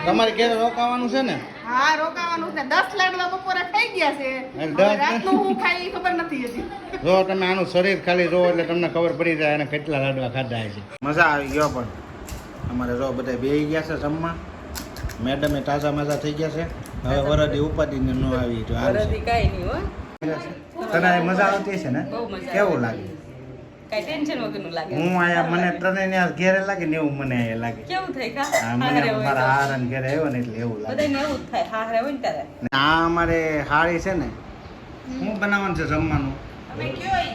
તમારે ઘરે રોકાવાનું છે ને? હા રોકાવાનું છે. 10 લાડવા બપોરે ખાઈ ગયા છે. રાતનું હું ખાઈ ખબર નથી હજી. જો તમે આનું શરીર ખાલી જો એટલે તમને ખબર પડી જાય અને કેટલા લાડવા ખાધા છે. મજા આવી ગયો પણ અમારે જો બધા બેહી ગયા છે જમવા. મેડમે તાજા મજા થઈ ગયા છે. હવે વરદી ઉપાડીને ન આવી તો હાલ છે. કાઈ નહીં હો. તને મજા આવતી છે ને? બહુ મજા. કેવું લાગે? કાઈ ટેન્શન વગરનું લાગે. હું આયા મને ત્રણેયને આ ઘેરે લાગે ને એવું મને અહીંયા લાગે. કેવું થાય કા? હા, મને મારા હારાને ઘેરે આવ્યો ને એટલે એવું લાગે. બધાને એવું જ થાય. હારે હોય ને ત્યારે. આ અમારે હાળી છે ને શું બનાવવાનું છે જમવાનું? અમે કયો ઈ?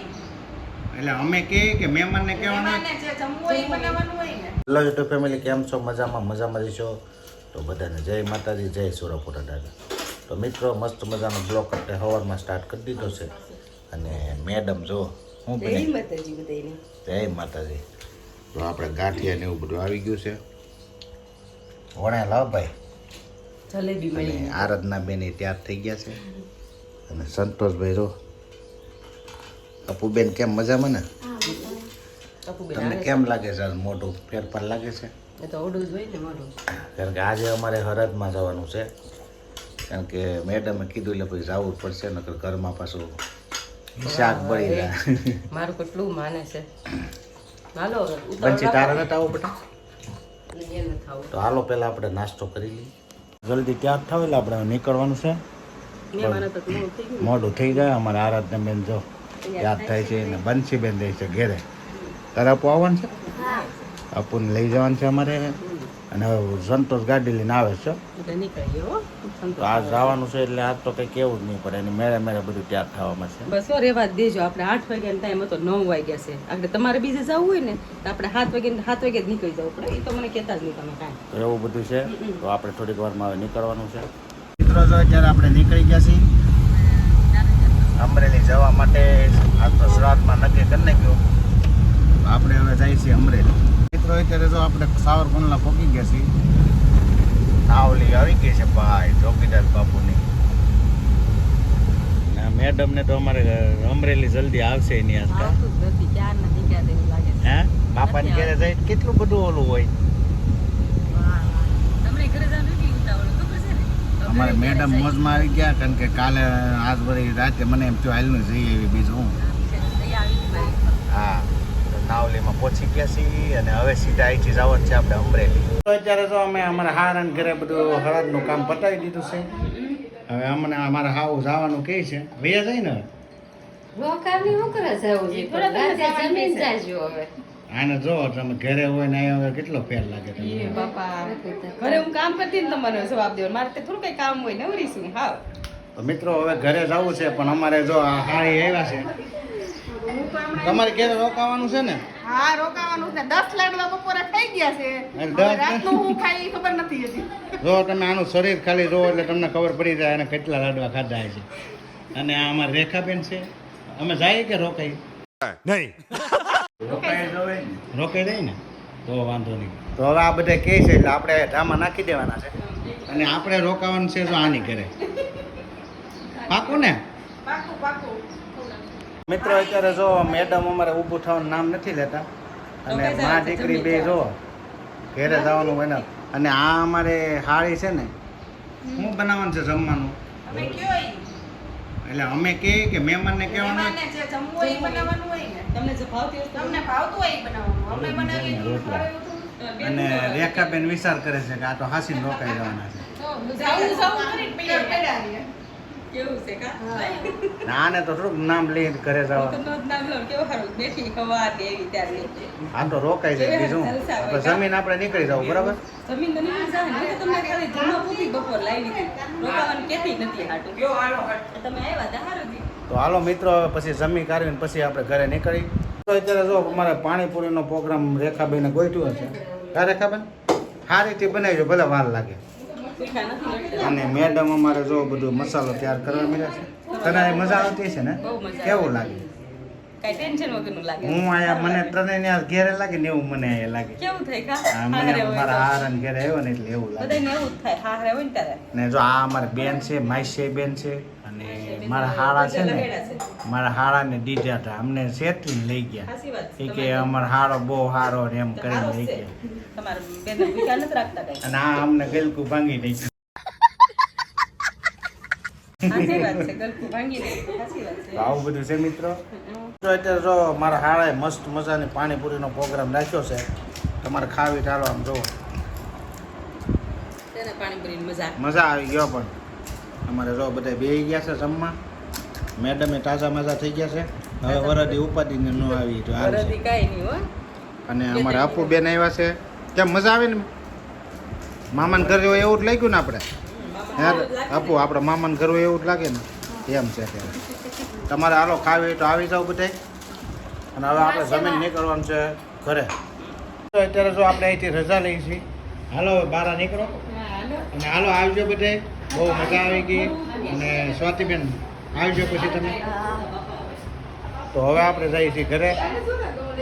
એટલે અમે કે મહેમાનને કહેવાનું? મહેમાનને જે જમવું હોય ઈ બનાવવાનું હોય ને. હેલો યુટ્યુબ ફેમિલી, કેમ છો? મજામાં છો? તો બધાને જય માતાજી, જય સુરપુરા દાદા. તો મિત્રો મસ્ત મજાનો બ્લોગ આપણે સવારમાં સ્ટાર્ટ કરી દીધો છે. અને મેડમ જો હું જય માતાજી બધાને. જય માતાજી. તો આપણે ગાંઠિયા ને એવું બધું આવી ગયું છે. વણે લાવ ભાઈ. જલેબી અને મળી. આરાધના બેન તૈયાર થઈ ગયા છે. અને સંતોષભાઈ જો અપુબેન કેમ મજામાં ને? તમને કેમ લાગે છે? મોટું ફેરફાર લાગે છે? એ તો ઓડું જ હોય ને મોઢું. કારણ કે આજે અમારે હરદમાં જવાનું છે. કારણ કે મેડમે કીધું એટલે પછી જવું જ પડશે, નકર ઘરમાં પાછું શાક બળી જાય. મારું કેટલું માને છે. હાલો હવે બંચી તારે નથી આવું બેટા? એને થાવું. તો હાલો પહેલાં આપણે નાસ્તો કરી લઈએ. જલ્દી તૈયાર થાવ એટલે આપણે નીકળવાનું છે. મહેમાનો તો મોડું થઈ ગયું. મોડું થઈ જાય. અમારે આરાધના બેન જો યાદ થાય છે અને બંસી બેન દે છે ઘેરે. તારે આપું આવવાનું છે? અપુને લઈ જવાનું છે અમારે. અને હવે સંતોષ ગાડી લઈને આવે છે. એટલે નીકળી ગયો. તો આજ જવાનું છે એટલે આજ તો કંઈ કેવું જ નહીં પડે. અને મેળે બધું તૈયાર થવામાં છે. બસ સો રેવા જ દેજો. આપણે 8 વાગ્યાનો ટાઈમ હતો, 9 વાગ્યા છે. આપણે તમારે બીજે જવું હોય ને તો આપણે 7 વાગે જ નીકળી જવું પડે. એ તો મને કહેતા જ નહીં તમે કાંઈ. તો એવું બધું છે. તો આપણે થોડીક વારમાં હવે નીકળવાનું છે. મિત્રો જો અત્યારે આપણે નીકળી ગયા છીએ અમરેલી જવા માટે. આજ તો શ્રાદ્ધમાં નક્કી કરી નાખ્યું. આપણે હવે જઈએ છીએ અમરેલી. મિત્રો અત્યારે જો આપણે સાવરકુંડલા પહોંચી ગયા છીએ. નાવલી આવી ગઈ છે ભાઈ ચોકીદાર બાપુની. મેડમ ને તો અમારે અમરેલી જલ્દી આવશે એની આજકાલ. આવતું જ નથી. ક્યારના નીકળ્યા એવું લાગે છે. હે બાપાને ઘરે જાય કેટલું બધું ઓલું હોય. તમને ઘરે જવાનું નથી ઉતાવળ ખબર છે ને? અમારે મેડમ મોજમાં આવી ગયા. કારણ કે કાલે આજ વળી રાતે મને એમ થયું હાલનું જઈએ એવી બીજું હું. હા નાવલીમાં પહોંચી ગયા છીએ અને હવે સીધા અહીંથી જવાનું છે આપણે અમરેલી. તો અત્યારે તો અમે અમારા હારાને ઘરે બધું હળદનું કામ પતાવી દીધું છે. હવે અમને અમારા હાવ જવાનું કહે છે. ભૈયા જાય ને આને જો તમે ઘરે હોય ને અહીંયા કેટલો ફેર લાગે તમને. બાપા ઘરે હું કામ કરતી ને તમારે જવાબ દેવાનો. મારે તે થોડું કઈ કામ હોય ને વરીશું હાવ. તો મિત્રો હવે ઘરે જવું છે પણ અમારે જો આ હાળી આવ્યા છે. તમારે ઘરે રોકાવાનું છે ને? હા રોકાવાનું છે. 10 લાડવા બપોરે ખાઈ ગયા છે. રાતનું હું ખાઈ ખબર નથી હજી. જો તમે આનું શરીર ખાલી જો એટલે તમને ખબર પડી જાય અને કેટલા લાડવા ખાધા છે. અને આ અમારે રેખાબેન છે. અમે જઈએ કે રોકાઈ? નહીં રોકાઈ જાય ને તો વાંધો નહીં. તો હવે આ બધા કહે છે એટલે આપણે ધામા નાખી દેવાના છે. અને આપણે રોકાવાનું છે જો આની ઘરે. પાકું ને? પાકું પાકું. મિત્રો અત્યારે જો મેડમ અમારે ઊભું થવાનું નામ નથી લેતા. અને મા દીકરી બે જો ઘેરે જવાનું હોય ને. અને આ અમારે હાળી છે ને શું બનાવવાનું છે જમવાનું? અમે કયો ઈ? એટલે અમે કે મહેમાનને કહેવાનું? મહેમાનને જે જમવું હોય ઈ બનાવવાનું હોય ને. તમને જે ભાવતી હોય તમને ભાવતું હોય ઈ બનાવવાનું. અમે બનાવીએ તો રોટલા. ભાવે અને રેખાબેન વિચાર કરે છે કે આ તો હાસીને રોકાઈ જવાના છે. જાવું કરીને તૈયાર કર્યા છે. કેવું છે કા? આને તો થોડુંક નામ લઈને ઘરે જવાનું. તમે નામ લો કેવું સારું બેઠી ખવા દે એવી ત્યારે આ તો રોકાઈ જાય બીજું. આપણે જમીન આપણે નીકળી જવું બરાબર. જમીન તો નીકળી જાય ને. તો તમને ખાલી જમવા પૂછી બપોર લાવી દીધી. રોકાવાનું કેતી નથી હાટું. તમે આવ્યા તા હારું દી. તો હાલો મિત્રો હવે પછી જમી કાઢીને પછી આપણે ઘરે નીકળી. તો અત્યારે જો અમારે પાણીપુરીનો પ્રોગ્રામ રેખાબેને ગોઠવ્યો છે. હા રેખાબેન સારીથી બનાવજો ભલે વાર લાગે. મીઠા નથી. અને મેડમ અમારે જો બધું મસાલો તૈયાર કરવા મળ્યા છે. તને મજા આવતી છે ને? બહુ મજા. કેવું લાગે? કઈ ટેન્શન વગરનું લાગે. હું આયા મને ત્રણેયને આ ઘેરે લાગે ને એવું મને અહીંયા લાગે. કેવું થાય કા? હા, મને મારા હારાને ઘેરે આવ્યો ને એટલે એવું લાગે. બધાને એવું જ થાય. હારે હોય ને ત્યારે. ને જો આ અમારે બેન છે, માઈસી બેન છે અને મારા હાળા છે ને મારા હાળાને દીધા હતા અમને સેતીને લઈ ગયા સાચી વાત એ કે અમારો હાળો બહુ સારો ને એમ કરીને લઈ ગયા તમારે બેન ભૂખ્યા નથી રાખતા કઈ અને આ અમને ગલકું ભાંગી નાખ્યું સાચી વાત છે ગલકું ભાંગી દે સાચી વાત છે તો આવું બધું છે મિત્રો તો અત્યારે જો મારા હાળાએ મસ્ત મજાની પાણીપુરીનો પ્રોગ્રામ રાખ્યો છે તમારે ખાવી ચાલો આમ જુઓ તેને પાણીપુરીની મજા મજા આવી ગયો પણ અમારે જો બધા બેસી ગયા છે જમવા મેડમે તાજા મજા થઈ ગયા છે હવે વરદી ઉપાડીને ન આવી તો હાલ છે. વરદી કાંઈ નહીં હો અને અમારે અપુ બેન આવ્યા છે કેમ મજા આવે ને મામાને ઘરે હોય એવું જ લાગ્યું ને આપણે હે અપુ આપણે મામાને ઘરે હોય એવું જ લાગે ને એમ છે અત્યારે તમારે હાલો ખાવી હોય તો આવી જાવ બધાય અને હવે આપણે જમીન નીકળવાનું છે ઘરે તો અત્યારે જો આપણે અહીંથી રજા લઈ છીએ હાલો હવે બહાર નીકળો અને હાલો આવજો બધાય બહુ મજા આવી ગઈ અને સ્વાતિબેન આવજો પછી તમે તો હવે આપણે જઈએ છીએ ઘરે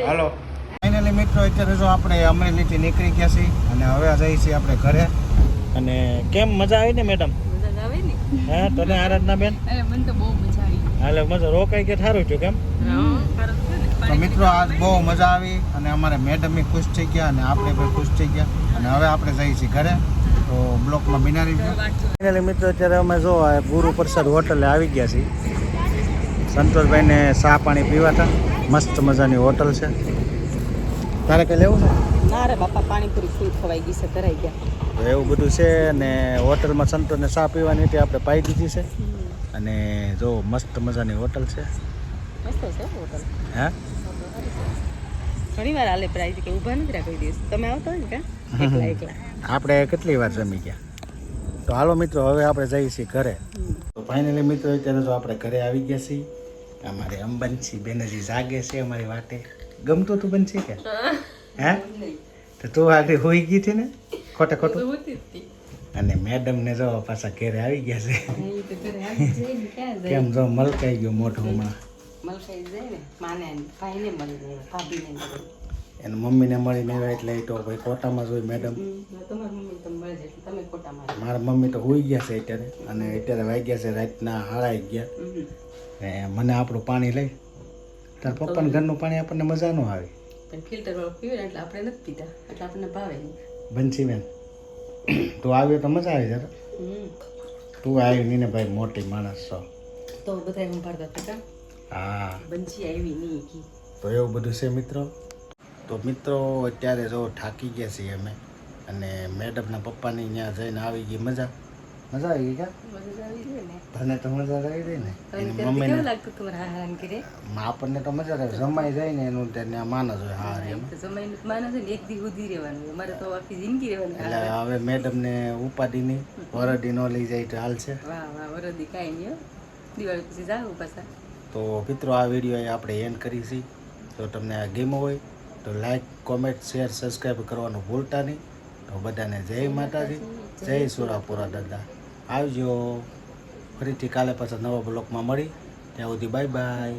હાલો ફાઇનલી મિત્રો અત્યારે જો આપણે અમરેલીથી નીકળી ગયા છીએ અને હવે જઈએ છીએ આપણે ઘરે અને કેમ મજા આવી ને મેડમ મજા જ આવે ને હે તને આરાધના બેન અરે મને તો બહુ મજા આવી હાલે મજા રોકાઈ ગયા સારું છું કેમ તો મિત્રો આજ બહુ મજા આવી અને અમારે મેડમ ખુશ થઈ ગયા અને આપણે પણ ખુશ થઈ ગયા અને હવે આપણે જઈએ છીએ ઘરે તો બ્લોકમાં બિનારી ફાઇનલી મિત્રો અત્યારે અમે જો આ ગુરુ પ્રસાદ હોટલે આવી ગયા છીએ સંતોષભાઈને ચા પાણી પીવાતા મસ્ત મજાની હોટલ છે તારે કંઈ લેવું છે ના રે બાપા પાણીપુરી ફૂલ ખવાઈ ગઈ છે કરાઈ ગયા તો એવું બધું છે અને હોટલમાં સંતોષને ચા પીવાની તે આપણે પાઈ દીધી છે અને જો મસ્ત મજાની હોટલ છે મસ્ત છે હોટલ હે ઘણી વાર આલે પ્રાઇઝ કે ઊભા નથી રાખી દિવસ તમે આવતા હોય ને કા એકલા એકલા આપણે કેટલી વાર જમી ગયા તો હાલો મિત્રો હવે આપણે જઈએ છીએ ઘરે તો ફાઇનલી મિત્રો અત્યારે જો આપણે ઘરે આવી ગયા છીએ અમારે અંબનસી બેનજી જાગે છે અમારી વાટે ગમતું તું બનશી કે હે તો તું આગળ હોઈ ગઈ હતી ને ખોટે ખોટું અને મેડમ ને જો પાછા ઘરે આવી ગયા છે કેમ જો મલકાઈ ગયો મોઢું હમણાં મલકાઈ જાય ને માને ભાઈને મળી જાય ભાભીને એને મમ્મીને મળીને આવ્યા એટલે એ તો ભાઈ કોટામાં જોઈ મેડમ તમારી મમ્મી તમે મળી જાય તમે ખોટા મારે મારા મમ્મી તો હોઈ ગયા છે અત્યારે અને અત્યારે વાગ્યા છે રાતના 11:30 ને મને આપણું પાણી લઈ તાર પપ્પાને ઘરનું પાણી આપણને મજા ન આવે પણ ફિલ્ટર વાળું પીવે ને એટલે આપણે નથી પીતા એટલે આપણને ભાવે નહીં બંસી બેન તું આવ્યો તો મજા આવી જરા તું આવી નહીં ને ભાઈ મોટી માણસ છો તો બધા સંભાળતા હતા હા બંસી આવી નહીં કી તો એવું બધું છે મિત્રો તો મિત્રો અત્યારે જો થાકી ગયા છીએ અમે અને મેડમના પપ્પાની ત્યાં જઈને આવી ગઈ મજા આવી ગઈ કા મજા આવી જાય ને તને તો મજા આવી ગઈ ને તમને એની કેવું મમ્મીને લાગતું તમારા હારાન કરે આપણને તો મજા આવે જમાઈ જાય ને એનું ત્યાં માનસ હોય હા એમ તો જમાઈને માનો છે ને એક દી સુધી રહેવાનું અમારે તો આખી જિંદગી રહેવાની એટલે હવે મેડમને ઉપાડીની વરદી ન લઈ જાય તો હાલ છે વાહ વાહ વરદી કાંઈ નહીં હો. દિવાળી પછી જાવ પાછા તો મિત્રો આ વિડીયો આપણે એન્ડ કરી છે તો તમને આ ગેમ હોય તો લાઈક કોમેન્ટ શેર સબસ્ક્રાઈબ કરવાનું ભૂલતા નહીં તો બધાને જય માતાજી જય સુરાપુરા દાદા આવજો ફરીથી કાલે પાછા નવા બ્લોગમાં મળી ત્યાં સુધી બાય બાય